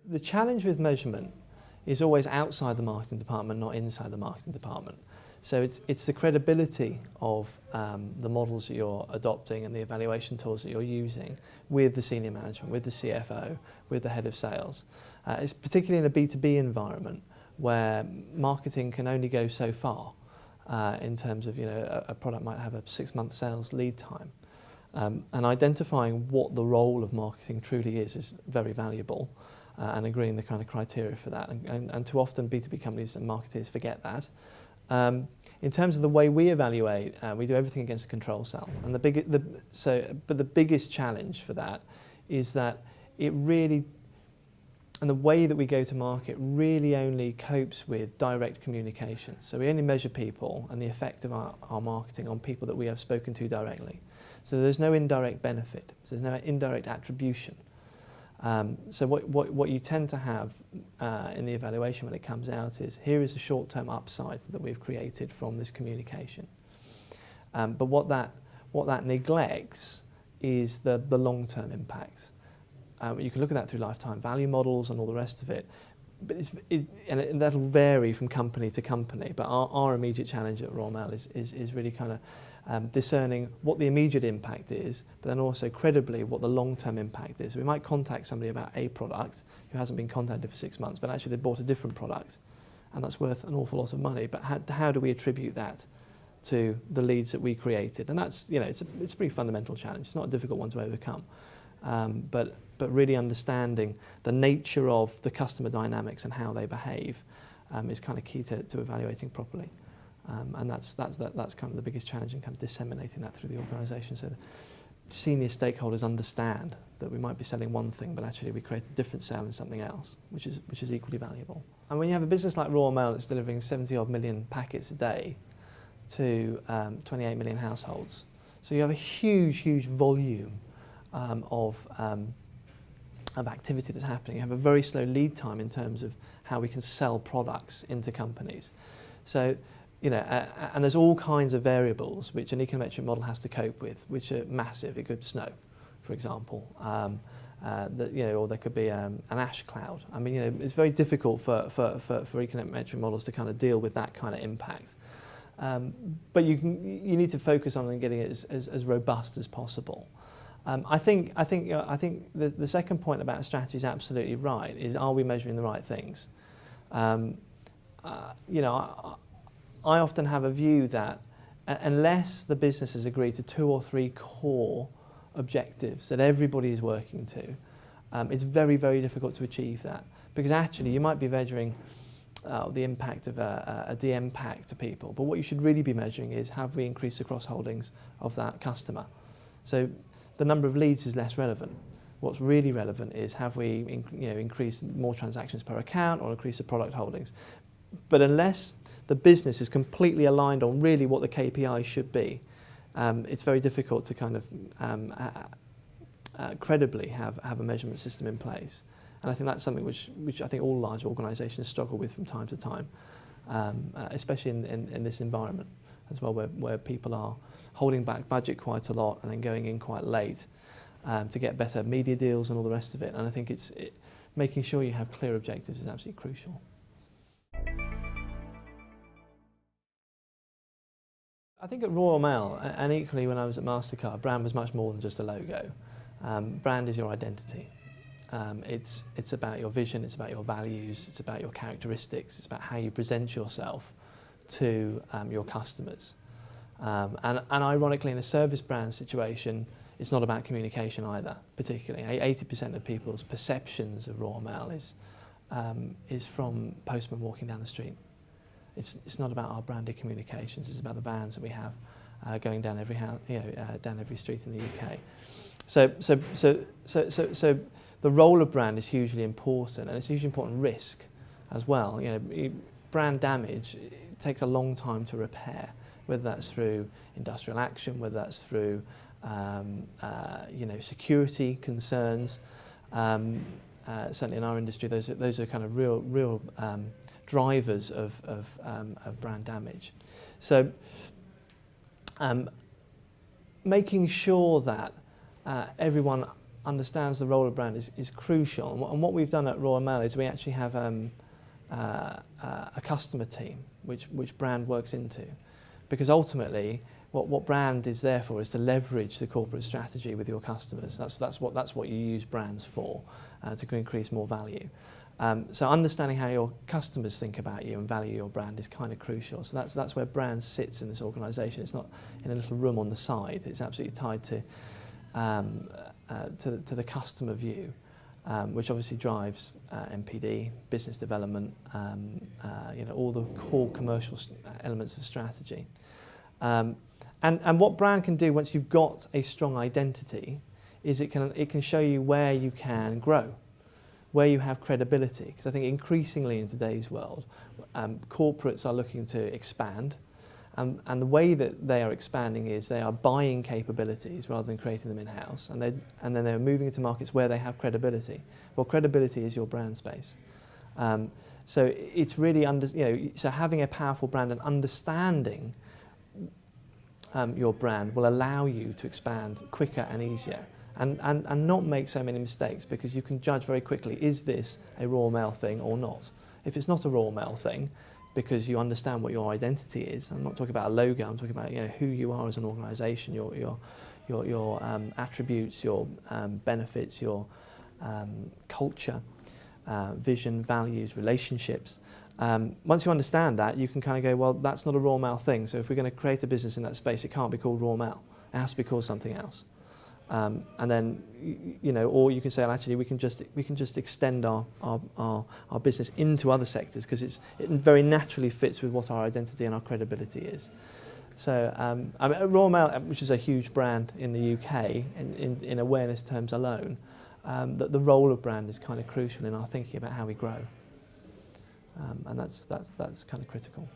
The challenge with measurement is always outside the marketing department, not inside the marketing department. So it's the credibility of the models that you're adopting and the evaluation tools that you're using with the senior management, with the CFO, with the head of sales. It's particularly in a B2B environment where marketing can only go so far in terms of, a product might have a 6-month sales lead time. And identifying what the role of marketing truly is very valuable, and agreeing the kind of criteria for that. And too often B2B companies and marketers forget that. In terms of the way we evaluate, we do everything against a control cell. And the biggest challenge for that is that and the way that we go to market really only copes with direct communication. So we only measure people and the effect of our marketing on people that we have spoken to directly. So there's no indirect benefit, so there's no indirect attribution. So what you tend to have in the evaluation when it comes out is, here is a short-term upside that we've created from this communication. But what that neglects is the long-term impact. You can look at that through lifetime value models and all the rest of it, but and that'll vary from company to company. But our immediate challenge at Royal Mail is really kind of discerning what the immediate impact is, but then also credibly what the long-term impact is. We might contact somebody about a product who hasn't been contacted for 6 months, but actually they bought a different product, and that's worth an awful lot of money. But how do we attribute that to the leads that we created? And that's, it's a pretty fundamental challenge. It's not a difficult one to overcome, but really understanding the nature of the customer dynamics and how they behave is kind of key to evaluating properly. And that's kind of the biggest challenge, in kind of disseminating that through the organisation, so that senior stakeholders understand that we might be selling one thing, but actually we create a different sale in something else, which is equally valuable. And when you have a business like Royal Mail that's delivering 70-odd million packets a day to 28 million households, so you have a huge volume of activity that's happening. You have a very slow lead time in terms of how we can sell products into companies. So, and there's all kinds of variables which an econometric model has to cope with, which are massive. It could snow, for example, or there could be an ash cloud. I mean, it's very difficult for econometric models to kind of deal with that kind of impact. But you need to focus on getting it as robust as possible. I think the second point about strategy is absolutely right. Is, are we measuring the right things? I often have a view that unless the business has agreed to 2 or 3 core objectives that everybody is working to, it's very, very difficult to achieve that. Because actually you might be measuring the impact of a DM pack to people, but what you should really be measuring is, have we increased the cross-holdings of that customer? So the number of leads is less relevant. What's really relevant is, have we increased more transactions per account or increased the product holdings? But unless the business is completely aligned on really what the KPIs should be, it's very difficult to kind of credibly have a measurement system in place. And I think that's something which I think all large organisations struggle with from time to time, especially in this environment as well, where people are holding back budget quite a lot and then going in quite late to get better media deals and all the rest of it. And I think making sure you have clear objectives is absolutely crucial. I think at Royal Mail, and equally when I was at MasterCard, brand was much more than just a logo. Brand is your identity. It's about your vision, it's about your values, it's about your characteristics, it's about how you present yourself to your customers. And ironically, in a service brand situation, it's not about communication either, particularly. 80% of people's perceptions of Royal Mail is from postmen walking down the street. It's not about our branded communications. It's about the vans that we have going down every house, down every street in the UK. So the role of brand is hugely important, and it's a hugely important risk as well. Brand damage, it takes a long time to repair, whether that's through industrial action, whether that's through security concerns. Certainly in our industry, those are kind of real drivers of brand damage. So making sure that everyone understands the role of brand is crucial. And what we've done at Royal Mail is we actually have a customer team which brand works into, because ultimately what brand is there for is to leverage the corporate strategy with your customers. That's what you use brands for, to increase more value. So understanding how your customers think about you and value your brand is kind of crucial. So that's where brand sits in this organisation. It's not in a little room on the side. It's absolutely tied to the customer view, which obviously drives MPD, business development, all the core commercial elements of strategy. And what brand can do once you've got a strong identity is it can show you where you can grow, where you have credibility. Because I think increasingly in today's world, corporates are looking to expand, and the way that they are expanding is they are buying capabilities rather than creating them in-house, and then they're moving into markets where they have credibility. Well, credibility is your brand space. So it's really so having a powerful brand and understanding your brand will allow you to expand quicker and easier, and not make so many mistakes, because you can judge very quickly, is this a Royal Mail thing or not? If it's not a Royal Mail thing, because you understand what your identity is, I'm not talking about a logo, I'm talking about who you are as an organisation, your attributes, your benefits, your culture, vision, values, relationships. Once you understand that, you can kind of go, well, that's not a Royal Mail thing, so if we're going to create a business in that space, it can't be called Royal Mail. It has to be called something else. And then, or you can say, well, actually, we can just extend our business into other sectors, because it very naturally fits with what our identity and our credibility is. So, Royal Mail, which is a huge brand in the UK, in awareness terms alone, that the role of brand is kind of crucial in our thinking about how we grow. And that's kind of critical.